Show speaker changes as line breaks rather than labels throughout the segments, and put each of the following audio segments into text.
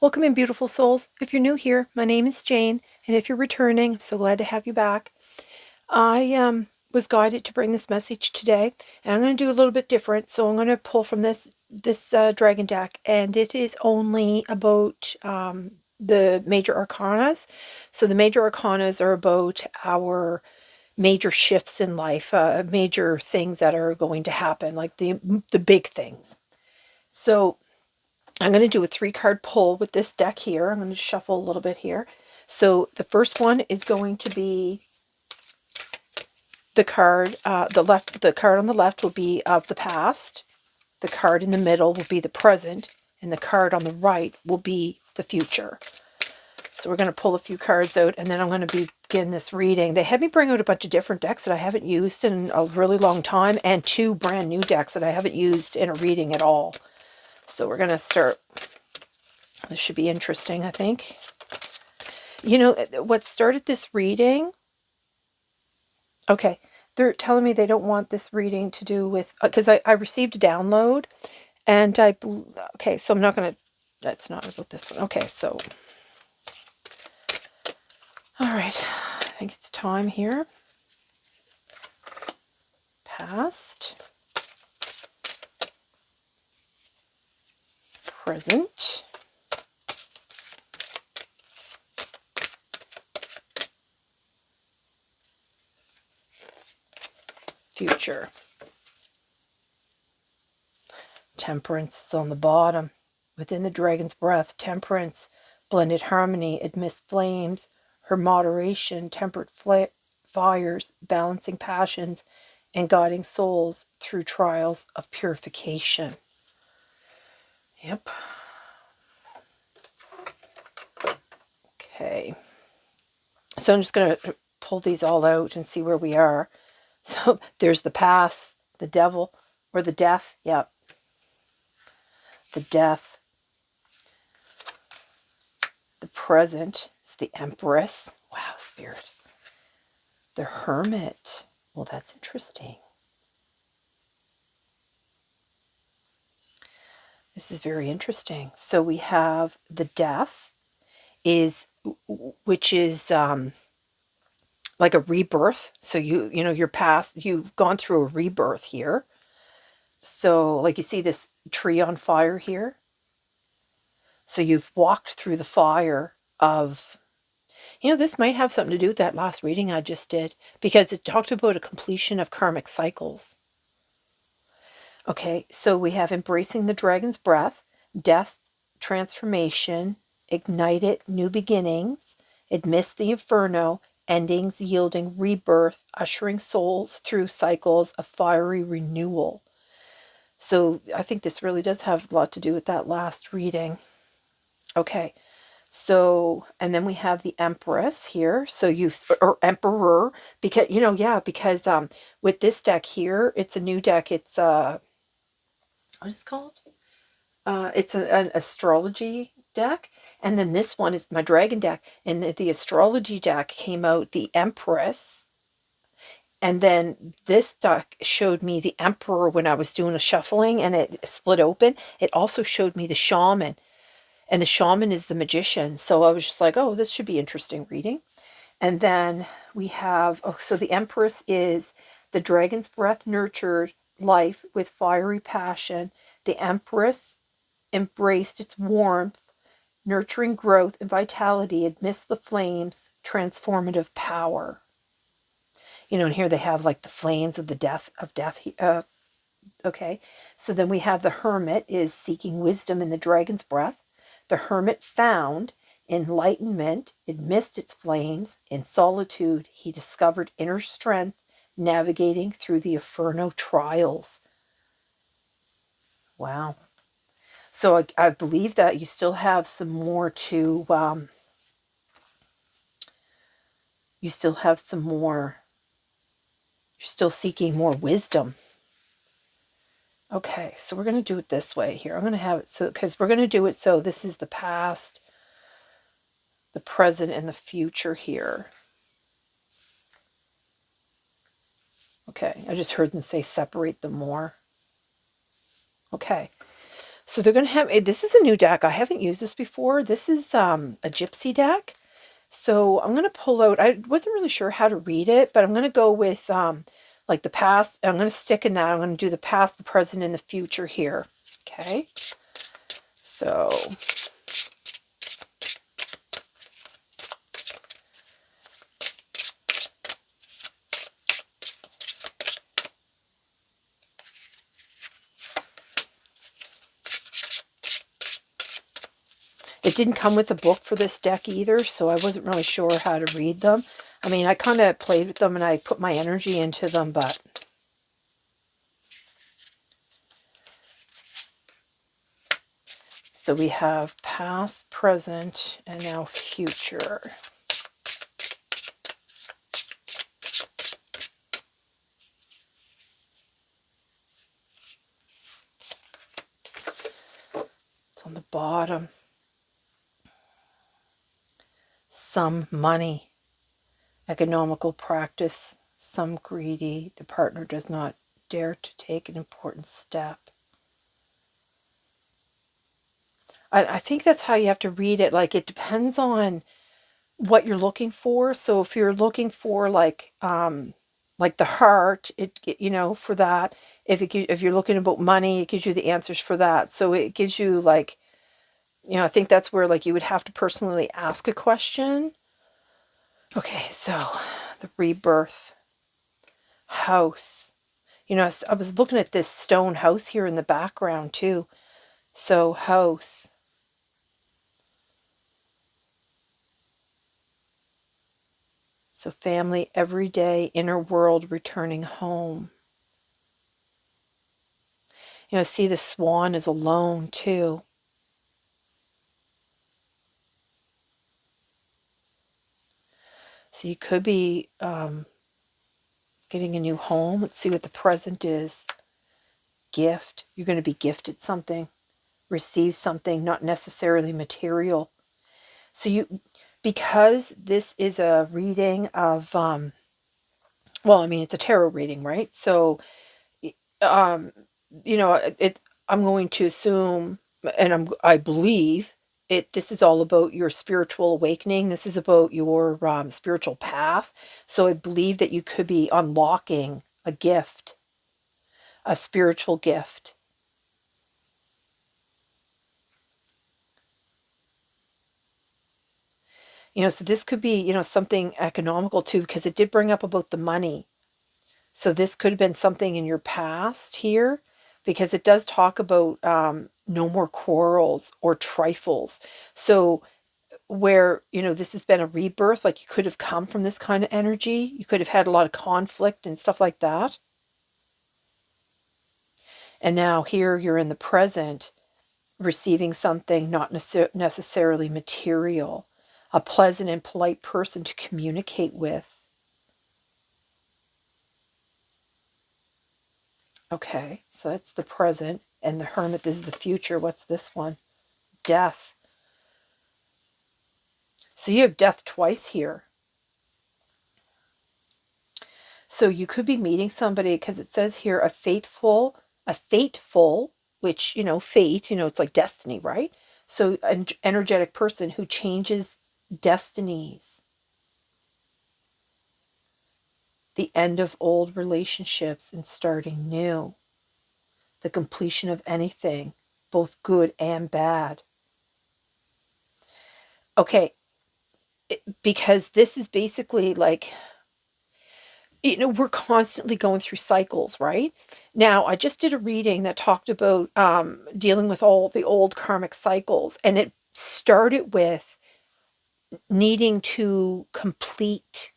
Welcome in, beautiful souls. If you're new here, my name is Jane, and if you're returning, I'm so glad to have you back. I was guided to bring this message today, and I'm going to do a little bit different. So I'm going to pull from this dragon deck, and it is only about the major arcanas. So the major arcanas are about our major shifts in life, major things that are going to happen, like the big things. So I'm going to do a 3-card pull with this deck here. I'm going to shuffle a little bit here. So the first one is going to be the card, the card on the left will be of the past. The card in the middle will be the present. And the card on the right will be the future. So we're going to pull a few cards out, and then I'm going to begin this reading. They had me bring out a bunch of different decks that I haven't used in a really long time, and 2 brand new decks that I haven't used in a reading at all. So we're going to start. This should be interesting, I think. You know, what started this reading? Okay, they're telling me they don't want this reading to do with... Because I received a download, and okay, so I'm not going to... That's not about this one. Okay, so... All right, I think it's time here. Past. Present. Future. Temperance is on the bottom. Within the dragon's breath, temperance, blended harmony, amidst flames, her moderation, tempered fires, balancing passions, and guiding souls through trials of purification. Yep. Okay. So I'm just going to pull these all out and see where we are. So there's the past, the devil, or the death. Yep. The death. The present is the Empress. Wow, Spirit. The Hermit. Well, that's interesting. This is very interesting. So we have the death, which is like a rebirth. So you know, your past, you've gone through a rebirth here. So like you see this tree on fire here. So you've walked through the fire of, you know, this might have something to do with that last reading I just did, because it talked about a completion of karmic cycles. Okay, so we have embracing the dragon's breath, death, transformation, ignite it, new beginnings, amidst the inferno, endings yielding rebirth, ushering souls through cycles of fiery renewal. So I think this really does have a lot to do with that last reading. Okay, so, and then we have the Empress here. So or Emperor, because, you know, yeah, because with this deck here, it's a new deck. It's, what is it called? It's an astrology deck. And then this one is my dragon deck. And the astrology deck came out, the Empress. And then this deck showed me the Emperor when I was doing a shuffling, and it split open. It also showed me the Shaman. And the Shaman is the magician. So I was just like, oh, this should be interesting reading. And then we have, so the Empress is the dragon's breath nurtured life with fiery passion. The Empress embraced its warmth, nurturing growth and vitality amidst the flames, transformative power. You know, and here they have like the flames of the death. Okay, so then we have the Hermit is seeking wisdom in the dragon's breath. The Hermit found enlightenment amidst its flames. In solitude, he discovered inner strength, navigating through the inferno trials. Wow. So I believe that you still have some more to, you still have some more, you're still seeking more wisdom. Okay, so we're going to do it this way here. I'm going to have it so, because we're going to do it so this is the past, the present, and the future here. Okay, I just heard them say separate them more. Okay, So they're going to have, this is a new deck. I haven't used this before. This is a gypsy deck. So I'm going to pull out, I wasn't really sure how to read it, but I'm going to go with like the past. I'm going to stick in that. I'm going to do the past, the present, and the future here. Okay. So it didn't come with a book for this deck either, so I wasn't really sure how to read them. I mean, I kind of played with them and I put my energy into them, but so we have past, present, and now future. It's on the bottom. Some money, economical practice, some greedy. The partner does not dare to take an important step. I think that's how you have to read it. Like, it depends on what you're looking for. So if you're looking for like the heart, you know, for that, if you're looking about money, it gives you the answers for that. So it gives you like, you know, I think that's where like you would have to personally ask a question. Okay, so the rebirth house. You know, I was looking at this stone house here in the background too. So house. So family, everyday, inner world, returning home. You know, see the swan is alone too. So you could be getting a new home. Let's see what the present is. Gift. You're going to be gifted something. Receive something, not necessarily material. So because this is a reading of, well, I mean, it's a tarot reading, right? So, you know, I'm going to assume, and I believe this is all about your spiritual awakening. This is about your spiritual path. So I believe that you could be unlocking a gift, a spiritual gift. You know, so this could be, you know, something economical too, because it did bring up about the money. So this could have been something in your past here, because it does talk about no more quarrels or trifles. So where, you know, this has been a rebirth, like you could have come from this kind of energy. You could have had a lot of conflict and stuff like that. And now here you're in the present, receiving something not necessarily material, a pleasant and polite person to communicate with. Okay, so that's the present. And the hermit, this is the future. What's this one? Death. So you have death twice here. So you could be meeting somebody, because it says here a fateful, which, you know, fate, you know, it's like destiny, right? So an energetic person who changes destinies. The end of old relationships and starting new. The completion of anything, both good and bad. Okay, because this is basically like, you know, we're constantly going through cycles, right? Now, I just did a reading that talked about dealing with all the old karmic cycles, and it started with needing to complete,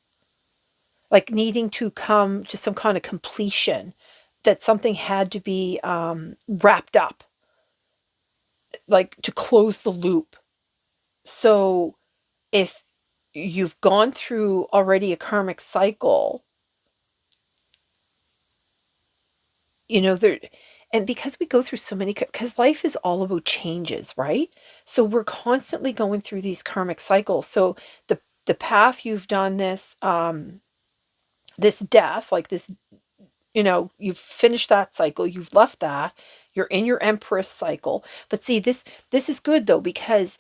like needing to come to some kind of completion, that something had to be wrapped up, like to close the loop. So if you've gone through already a karmic cycle, you know, there, and because we go through so many, because life is all about changes, right? So we're constantly going through these karmic cycles. So the path you've done this, this death, like this, you know, you've finished that cycle, you've left that, You're in your Empress cycle. But see, this is good though, because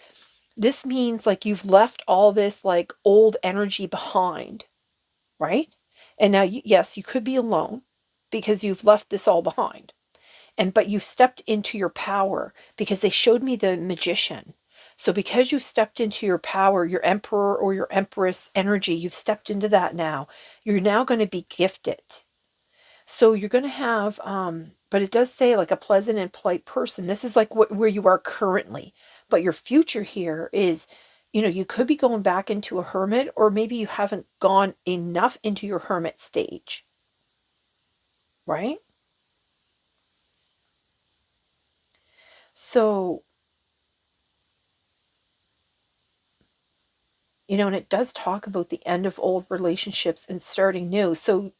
this means like you've left all this like old energy behind, right? And now, yes, you could be alone because you've left this all behind. But you stepped into your power, because they showed me the Magician. So because you stepped into your power, your Emperor or your Empress energy, you've stepped into that now. You're now going to be gifted. So you're going to have, but it does say like a pleasant and polite person. This is like where you are currently. But your future here is, you could be going back into a hermit, or maybe you haven't gone enough into your hermit stage. Right? So, and it does talk about the end of old relationships and starting new. So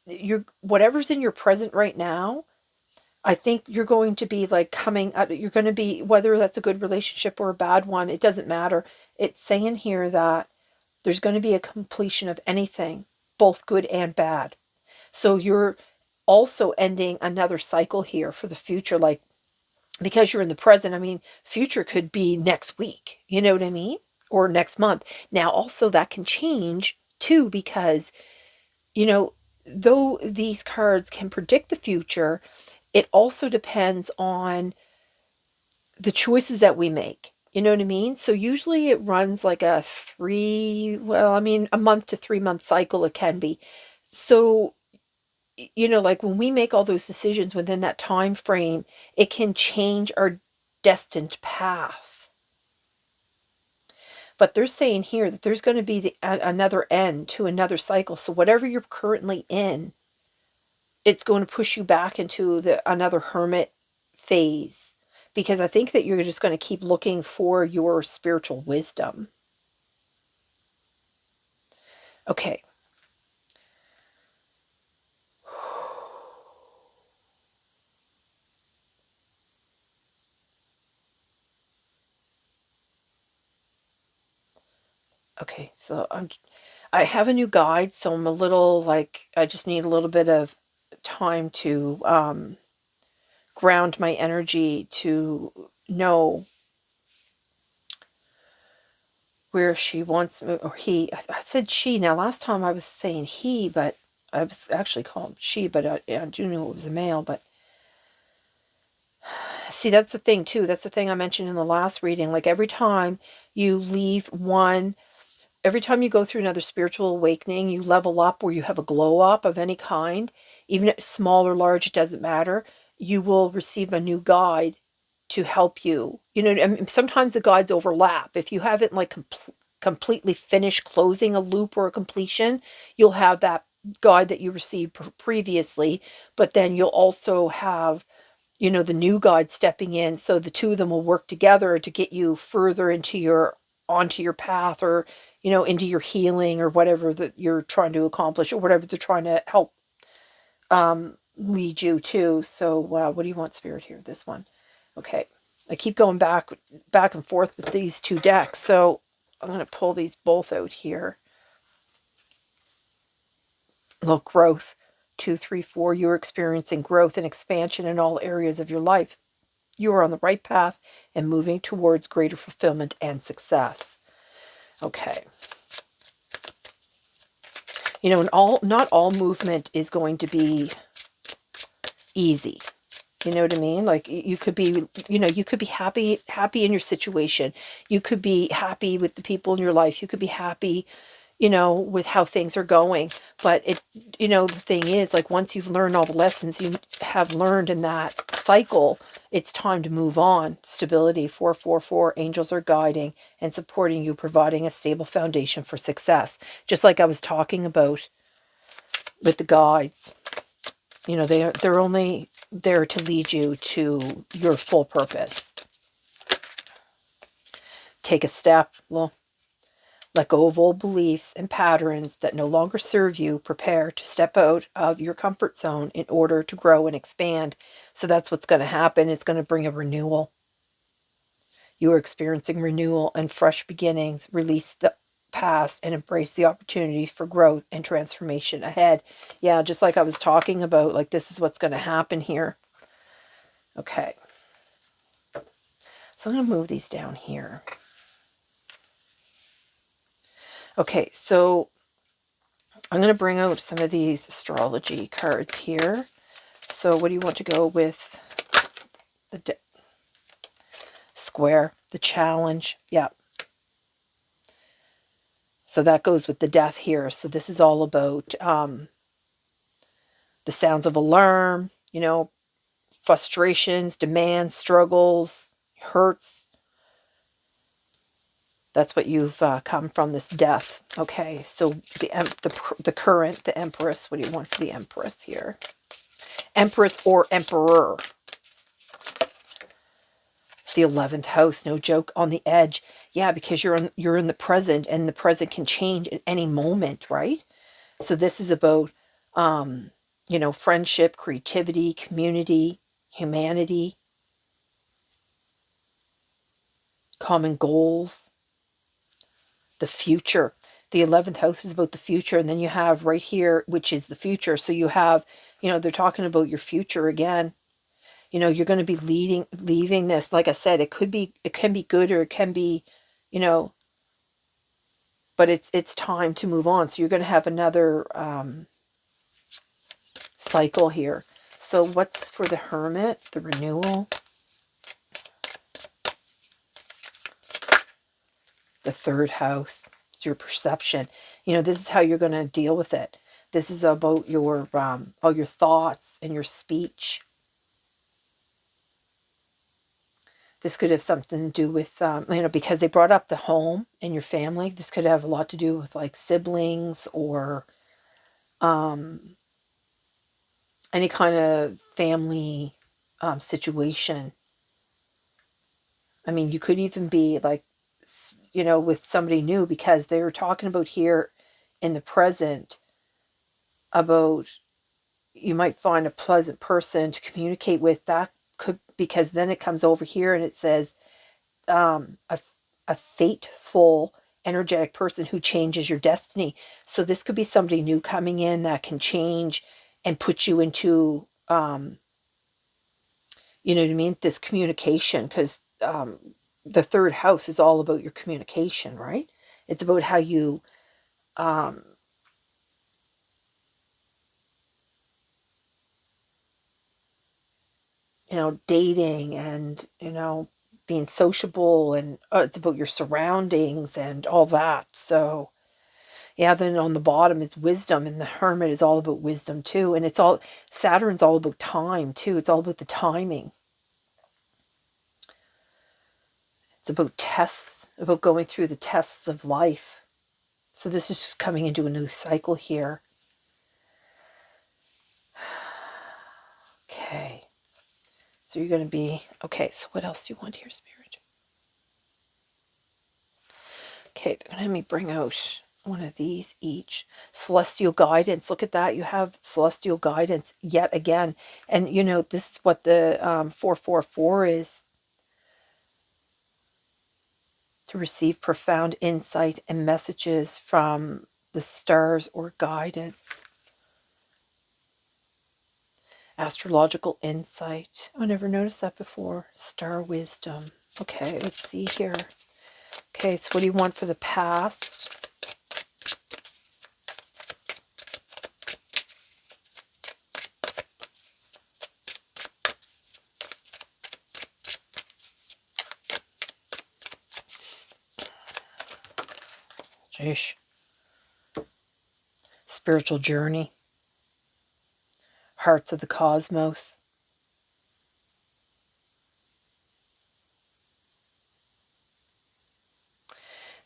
you're, whatever's in your present right now, I think you're going to be like coming out, you're going to be, whether that's a good relationship or a bad one, it doesn't matter. It's saying here that there's going to be a completion of anything, both good and bad. So you're also ending another cycle here for the future, like, because you're in the present. I mean, future could be next week, you know what I mean? Or next month. Now, also that can change too, because, though these cards can predict the future, it also depends on the choices that we make. You know what I mean? So usually it runs like a month to 3 month cycle it can be. So, like when we make all those decisions within that time frame, it can change our destined path. But they're saying here that there's going to be another end to another cycle. So whatever you're currently in, it's going to push you back into another hermit phase, because I think that you're just going to keep looking for your spiritual wisdom. Okay. Okay, so I have a new guide, so I'm a little like, I just need a little bit of time to ground my energy to know where she wants me, or he. I said she. Now, last time I was saying he, but I was actually calling she, but I do know it was a male. But see, that's the thing too. That's the thing I mentioned in the last reading. Like every time you leave one, every time you go through another spiritual awakening, you level up, or you have a glow up of any kind, even if small or large, it doesn't matter. You will receive a new guide to help you. I mean, sometimes the guides overlap. If you haven't like completely finished closing a loop or a completion, you'll have that guide that you received previously, but then you'll also have, the new guide stepping in. So the two of them will work together to get you further onto your path, or, into your healing, or whatever that you're trying to accomplish, or whatever they're trying to help lead you to. So what do you want, Spirit, here? This one. Okay. I keep going back and forth with these two decks. So I'm going to pull these both out here. Look, growth. 2, 3, 4. You're experiencing growth and expansion in all areas of your life. You are on the right path and moving towards greater fulfillment and success. Okay. And not all movement is going to be easy. You know what I mean? Like you could be, you could be happy in your situation. You could be happy with the people in your life. You could be happy, with how things are going. But the thing is, like, once you've learned all the lessons you have learned in that cycle, it's time to move on. Stability, 444, angels are guiding and supporting you, providing a stable foundation for success. Just like I was talking about with the guides. They're only there to lead you to your full purpose. Take a step. Well, let go of old beliefs and patterns that no longer serve you. Prepare to step out of your comfort zone in order to grow and expand. So that's what's going to happen. It's going to bring a renewal. You are experiencing renewal and fresh beginnings. Release the past and embrace the opportunities for growth and transformation ahead. Yeah, just like I was talking about, like this is what's going to happen here. Okay. So I'm going to move these down here. Okay, so I'm going to bring out some of these astrology cards here. So what do you want to go with? The square, the challenge. Yeah. So that goes with the death here. So this is all about the sounds of alarm, you know, frustrations, demands, struggles, hurts. That's what you've come from, this death. Okay, so the current, the Empress. What do you want for the Empress here? Empress or Emperor. The 11th house, no joke, on the edge. Yeah, because you're in the present, and the present can change at any moment, right? So this is about, you know, friendship, creativity, community, humanity, common goals, the future. The 11th house is about the future, and then you have right here, which is the future. So you have, you know, they're talking about your future again. You know, you're going to be leaving this. Like I said, it can be good, or it can be, you know, but it's time to move on. So you're going to have another cycle here. So what's for the Hermit? The renewal. The third house. It's your perception. You know, this is how you're going to deal with it. This is about your all your thoughts and your speech. This could have something to do with, you know, because they brought up the home and your family. This could have a lot to do with like siblings, or any kind of family situation. I mean, you could even be like, you know, with somebody new, because they were talking about here in the present about, you might find a pleasant person to communicate with. That could, because then it comes over here and it says a fateful, energetic person who changes your destiny. So this could be somebody new coming in that can change and put you into, you know what I mean, this communication, because the third house is all about your communication, right? It's about how you, you know, dating, and, you know, being sociable, and it's about your surroundings and all that. So yeah, then on the bottom is wisdom, and the Hermit is all about wisdom too. And it's all, Saturn's all about time too. It's all about the timing. It's about tests, about going through the tests of life. So this is just coming into a new cycle here. Okay. So you're going to be, okay, so what else do you want here, Spirit? Okay, they're going to have me bring out one of these each. Celestial guidance. Look at that. You have celestial guidance yet again. And, you know, this is what the 444 is. To receive profound insight and messages from the stars or guidance. Astrological insight. I never noticed that before. Star wisdom. Okay, let's see here. Okay, so what do you want for the past? Jeez. Spiritual journey. Hearts of the cosmos.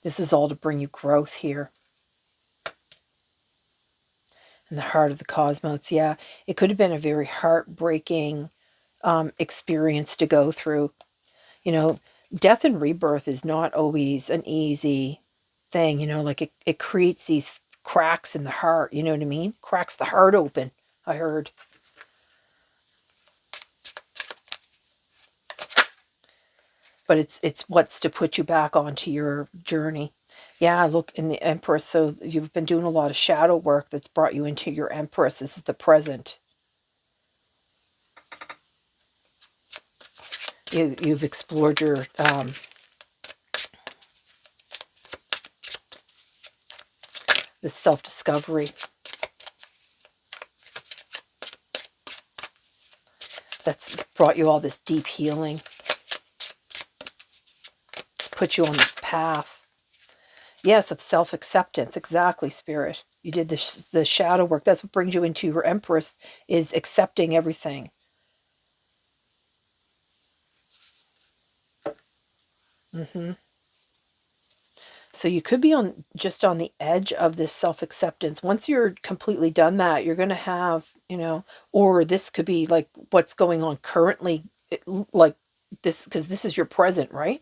This is all to bring you growth here. In the heart of the cosmos, yeah. It could have been a very heartbreaking experience to go through. You know, death and rebirth is not always an easy thing. You know, like it creates these cracks in the heart. You know what I mean? Cracks the heart open, I heard. But it's what's to put you back onto your journey. Yeah, look, in the Empress, so you've been doing a lot of shadow work that's brought you into your Empress. This is the present. You've explored your the self-discovery. That's brought you all this deep healing. It's put you on this path. Yes, of self-acceptance. Exactly, Spirit. You did the shadow work. That's what brings you into your Empress, is accepting everything. So you could be just on the edge of this self-acceptance. Once you're completely done that, you're going to have, or this could be like what's going on currently, like this, because this is your present, right?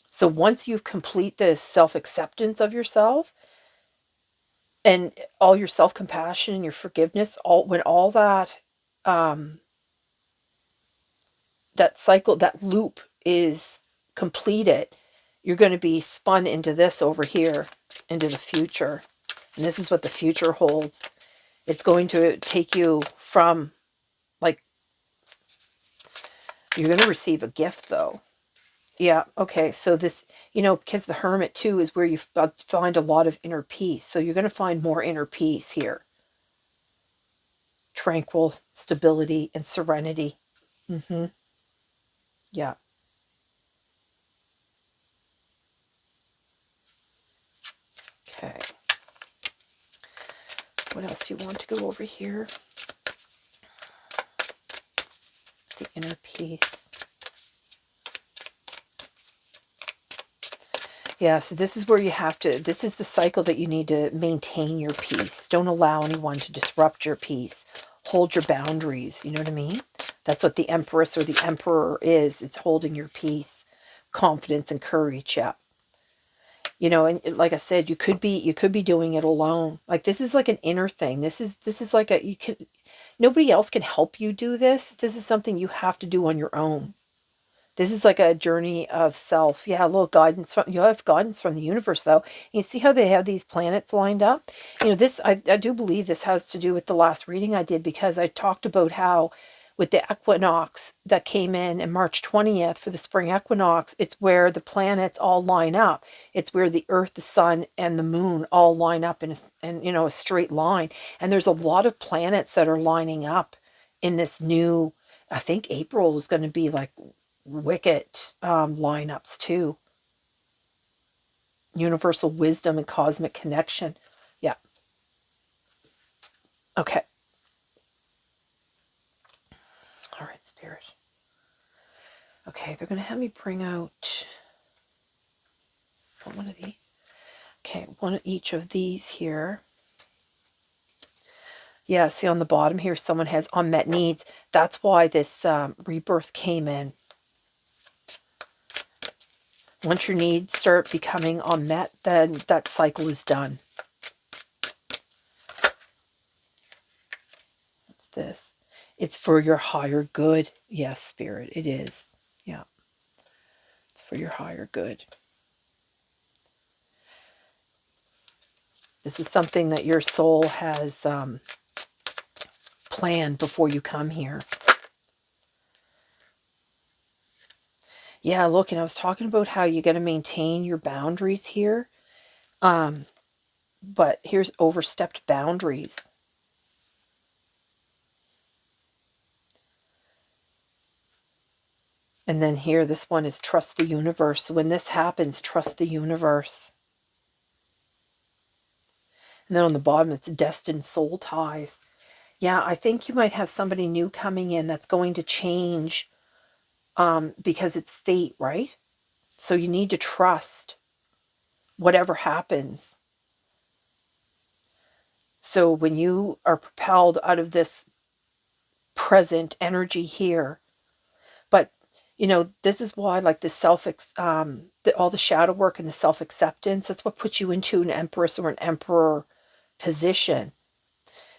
So once you complete this self-acceptance of yourself and all your self-compassion and your forgiveness, when all that, that cycle, that loop is completed, you're going to be spun into this over here, into the future. And this is what the future holds. It's going to take you from, like, you're going to receive a gift, though. Yeah, okay, so this, because the Hermit, too, is where you find a lot of inner peace. So you're going to find more inner peace here. Tranquil stability and serenity. Yeah. Okay. What else do you want to go over here? The inner peace. Yeah, so this is where you have to, this is the cycle that you need to maintain your peace. Don't allow anyone to disrupt your peace. Hold your boundaries, you know what I mean? That's what the Empress or the Emperor is. It's holding your peace, confidence and courage, yeah. And like I said, you could be doing it alone. Like, this is like an inner thing. This is like nobody else can help you do this. This is something you have to do on your own. This is like a journey of self. Yeah, a little guidance you have guidance from the universe, though. You see how they have these planets lined up? This, I do believe this has to do with the last reading I did, because I talked about how with the equinox that came in March 20th for the spring equinox, it's where the planets all line up. It's where the Earth, the Sun, and the Moon all line up in a straight line. And there's a lot of planets that are lining up in this new, I think April is going to be like wicked lineups too. Universal wisdom and cosmic connection. Yeah. Okay. All right, Spirit. Okay, they're going to have me bring out one of these. Okay, one of each of these here. Yeah, see on the bottom here, someone has unmet needs. That's why this rebirth came in. Once your needs start becoming unmet, then that cycle is done. What's this? It's for your higher good. Yes, Spirit, it is. Yeah. It's for your higher good. This is something that your soul has planned before you come here. Yeah, look, and I was talking about how you got to maintain your boundaries here. But here's overstepped boundaries. And then here, this one is trust the universe. So when this happens, trust the universe. And then on the bottom, it's destined soul ties. Yeah, I think you might have somebody new coming in that's going to change because it's fate, right? So you need to trust whatever happens. So when you are propelled out of this present energy here, but this is why, like, the all the shadow work and the self-acceptance, that's what puts you into an Empress or an Emperor position.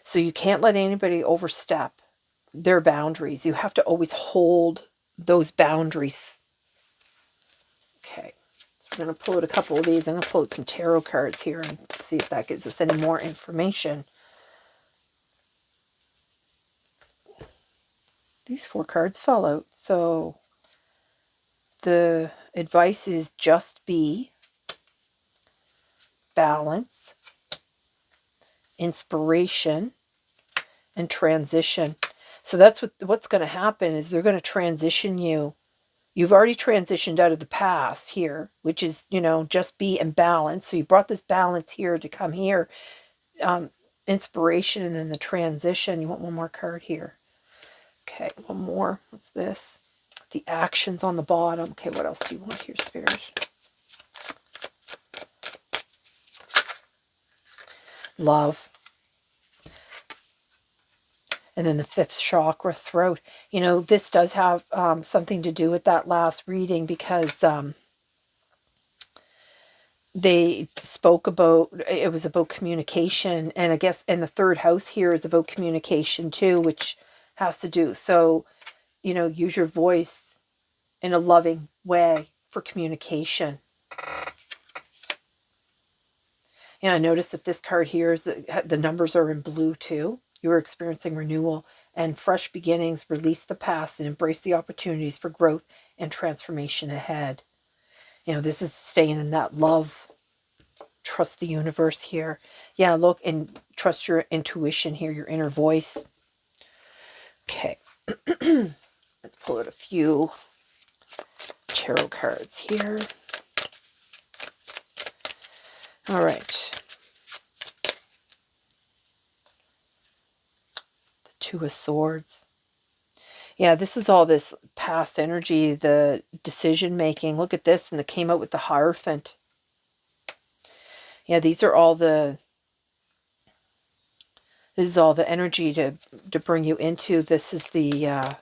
So you can't let anybody overstep their boundaries. You have to always hold those boundaries. Okay, so we're going to pull out a couple of these. I'm going to pull out some tarot cards here and see if that gives us any more information. these 4 cards fell out. So the advice is just be, balance, inspiration, and transition. So that's what's going to happen is they're going to transition you. You've already transitioned out of the past here, which is, just be and balance. So you brought this balance here to come here. Inspiration and then the transition. You want one more card here. Okay, one more. What's this? The actions on the bottom. Okay, what else do you want here, Spirit? Love. And then the 5th chakra, throat. This does have something to do with that last reading because they spoke about, it was about communication. And I guess, and the 3rd house here is about communication too, which has to do. So, use your voice in a loving way for communication. Yeah, I noticed that this card here is the numbers are in blue too. You are experiencing renewal and fresh beginnings. Release the past and embrace the opportunities for growth and transformation ahead. This is staying in that love. Trust the universe here. Yeah, look, and trust your intuition here, your inner voice. Okay. Let's pull out a few tarot cards here. All right. 2 of Swords. Yeah, this is all this past energy, the decision making. Look at this, and it came out with the Hierophant. Yeah, these are all this is all the energy to bring you into. This is the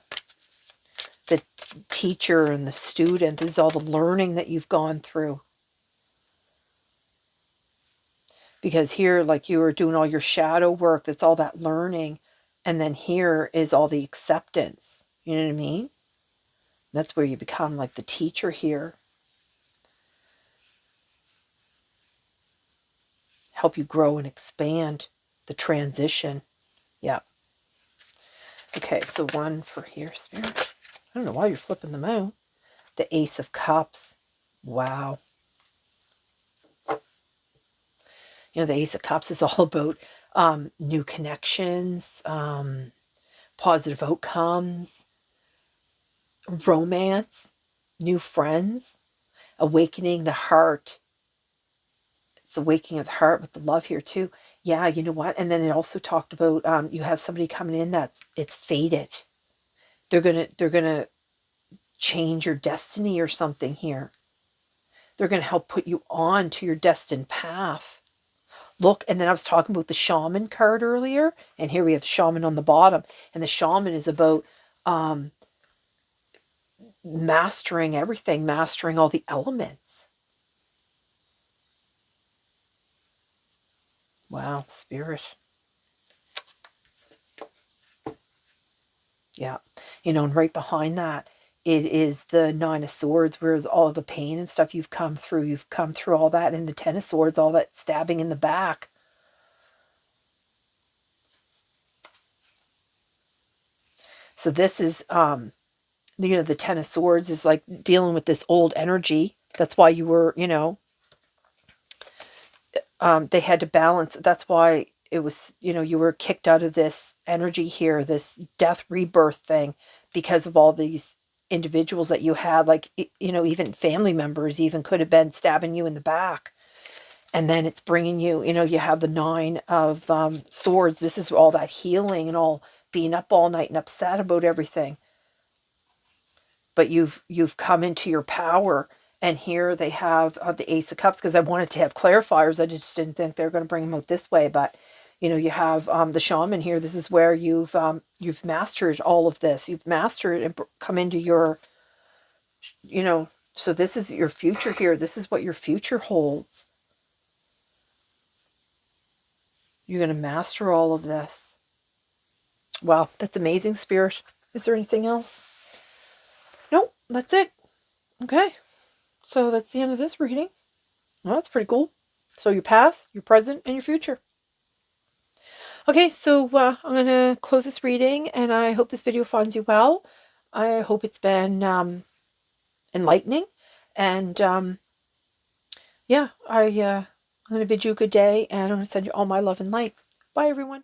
teacher and the student. This is all the learning that you've gone through. Because here, like you were doing all your shadow work, that's all that learning. And then here is all the acceptance. You know what I mean? That's where you become like the teacher here. Help you grow and expand the transition. Yeah. Okay, so one for here, Spirit. I don't know why you're flipping them out. The Ace of Cups. Wow. The Ace of Cups is all about new connections, positive outcomes, romance, new friends, awakening the heart. It's awakening of the heart with the love here too. Yeah, you know what? And then it also talked about you have somebody coming in it's fated. They're gonna change your destiny or something here. They're gonna help put you on to your destined path. Look, and then I was talking about the shaman card earlier, and here we have the shaman on the bottom, and the shaman is about mastering everything, mastering all the elements. Wow, Spirit. Yeah. And right behind that, it is the 9 of Swords, where all the pain and stuff you've come through. You've come through all that. And the 10 of Swords, all that stabbing in the back. So this is, the 10 of Swords is like dealing with this old energy. That's why you were, they had to balance. That's why it was, you were kicked out of this energy here, this death rebirth thing, because of all these individuals that you had, like, even family members even could have been stabbing you in the back. And then it's bringing you, you have the 9 of Swords. This is all that healing and all being up all night and upset about everything. But you've come into your power. And here they have the Ace of Cups, because I wanted to have clarifiers. I just didn't think they were going to bring them out this way. But, you have the shaman here. This is where you've mastered all of this. You've mastered and come into your, so this is your future here. This is what your future holds. You're going to master all of this. Wow, that's amazing, Spirit. Is there anything else? Nope, that's it. Okay, so that's the end of this reading. Well, that's pretty cool. So your past, your present, and your future. Okay, so I'm going to close this reading, and I hope this video finds you well. I hope it's been enlightening, and yeah, I'm going to bid you a good day, and I'm going to send you all my love and light. Bye, everyone.